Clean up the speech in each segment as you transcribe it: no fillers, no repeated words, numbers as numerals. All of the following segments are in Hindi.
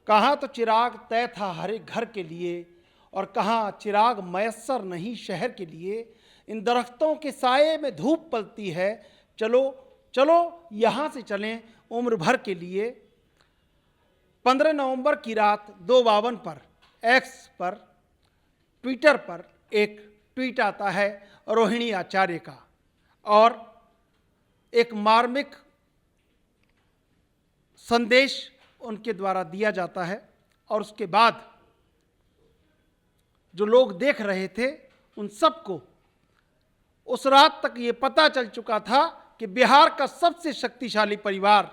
कहाँ तो चिराग तय था हर एक घर के लिए और कहाँ चिराग मयस्सर नहीं शहर के लिए। इन दरख्तों के साये में धूप पलती है, चलो चलो यहाँ से चलें उम्र भर के लिए। 15 नवंबर की रात 2:52 पर एक्स पर ट्विटर पर एक ट्वीट आता है रोहिणी आचार्य का और एक मार्मिक संदेश उनके द्वारा दिया जाता है। और उसके बाद जो लोग देख रहे थे उन सबको उस रात तक ये पता चल चुका था कि बिहार का सबसे शक्तिशाली परिवार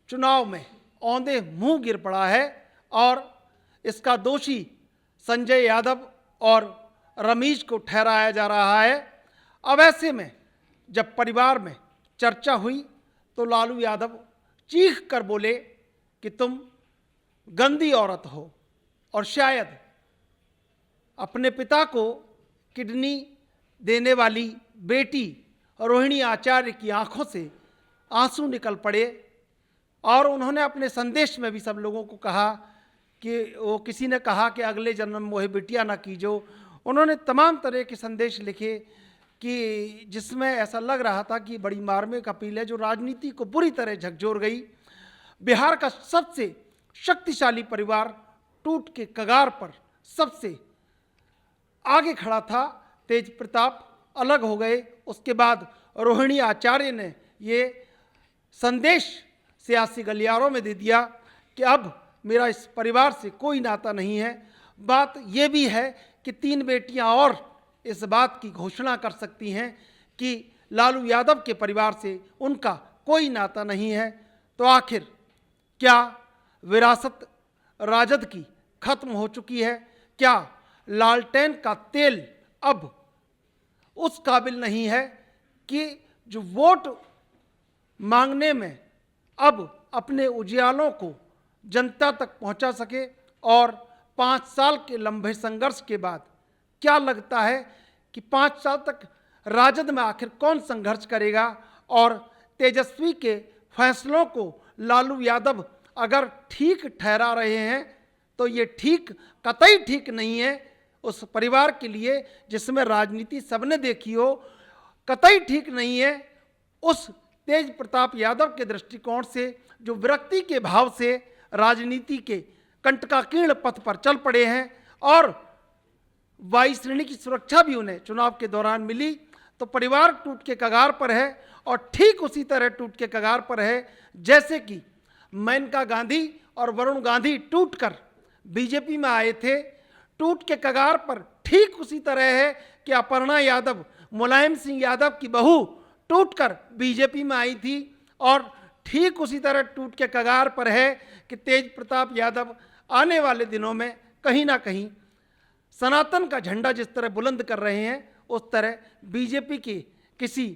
चुनाव में औंधे मुंह गिर पड़ा है और इसका दोषी संजय यादव और रमीज को ठहराया जा रहा है। अब ऐसे में जब परिवार में चर्चा हुई तो लालू यादव चीख कर बोले कि तुम गंदी औरत हो और शायद अपने पिता को किडनी देने वाली बेटी रोहिणी आचार्य की आंखों से आंसू निकल पड़े। और उन्होंने अपने संदेश में भी सब लोगों को कहा कि वो किसी ने कहा कि अगले जन्म मोहे बिटिया ना कीजो। उन्होंने तमाम तरह के संदेश लिखे कि जिसमें ऐसा लग रहा था कि बड़ी मार्मिक अपील है जो राजनीति को बुरी तरह झकझोर गई। बिहार का सबसे शक्तिशाली परिवार टूट के कगार पर सबसे आगे खड़ा था। तेज प्रताप अलग हो गए। उसके बाद रोहिणी आचार्य ने ये संदेश सियासी गलियारों में दे दिया कि अब मेरा इस परिवार से कोई नाता नहीं है। बात ये भी है कि 3 बेटियां और इस बात की घोषणा कर सकती हैं कि लालू यादव के परिवार से उनका कोई नाता नहीं है। तो आखिर क्या विरासत राजद की खत्म हो चुकी है? क्या लालटेन का तेल अब उस काबिल नहीं है कि जो वोट मांगने में अब अपने उजियालों को जनता तक पहुंचा सके? और 5 साल के लंबे संघर्ष के बाद क्या लगता है कि 5 साल तक राजद में आखिर कौन संघर्ष करेगा? और तेजस्वी के फैसलों को लालू यादव अगर ठीक ठहरा रहे हैं तो ये ठीक कतई ठीक नहीं है उस परिवार के लिए जिसमें राजनीति सबने देखी हो। कतई ठीक नहीं है उस तेज प्रताप यादव के दृष्टिकोण से जो विरक्ति के भाव से राजनीति के कंटकाकीर्ण पथ पर चल पड़े हैं और वायु श्रेणी की सुरक्षा भी उन्हें चुनाव के दौरान मिली। तो परिवार टूट के कगार पर है और ठीक उसी तरह टूट के कगार पर है जैसे कि मेनका गांधी और वरुण गांधी टूटकर बीजेपी में आए थे। टूट के कगार पर ठीक उसी तरह है कि अपर्णा यादव मुलायम सिंह यादव की बहू टूटकर बीजेपी में आई थी और ठीक उसी तरह टूट के कगार पर है कि तेज प्रताप यादव आने वाले दिनों में कहीं ना कहीं सनातन का झंडा जिस तरह बुलंद कर रहे हैं उस तरह बीजेपी की किसी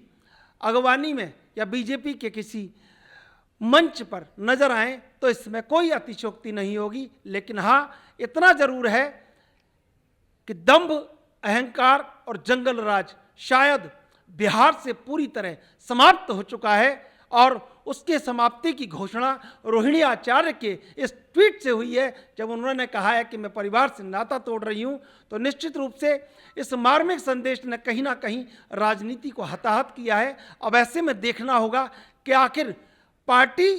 अगवानी में या बीजेपी के किसी मंच पर नजर आए तो इसमें कोई अतिशयोक्ति नहीं होगी। लेकिन हाँ, इतना जरूर है कि दंभ, अहंकार और जंगल राज शायद बिहार से पूरी तरह समाप्त हो चुका है और उसके समाप्ति की घोषणा रोहिणी आचार्य के इस ट्वीट से हुई है जब उन्होंने कहा है कि मैं परिवार से नाता तोड़ रही हूं। तो निश्चित रूप से इस मार्मिक संदेश ने कहीं ना कहीं राजनीति को हताहत किया है। अब ऐसे में देखना होगा कि आखिर पार्टी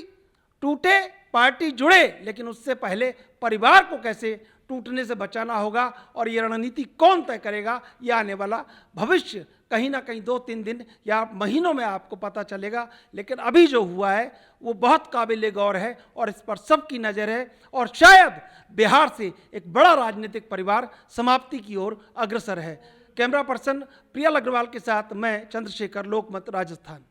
टूटे, पार्टी जुड़े, लेकिन उससे पहले परिवार को कैसे टूटने से बचाना होगा और ये रणनीति कौन तय करेगा? ये आने वाला भविष्य कहीं ना कहीं 2-3 दिन या महीनों में आपको पता चलेगा। लेकिन अभी जो हुआ है वो बहुत काबिल गौर है और इस पर सबकी नज़र है और शायद बिहार से एक बड़ा राजनीतिक परिवार समाप्ति की ओर अग्रसर है। कैमरा पर्सन प्रियल अग्रवाल के साथ मैं चंद्रशेखर, लोकमत, राजस्थान।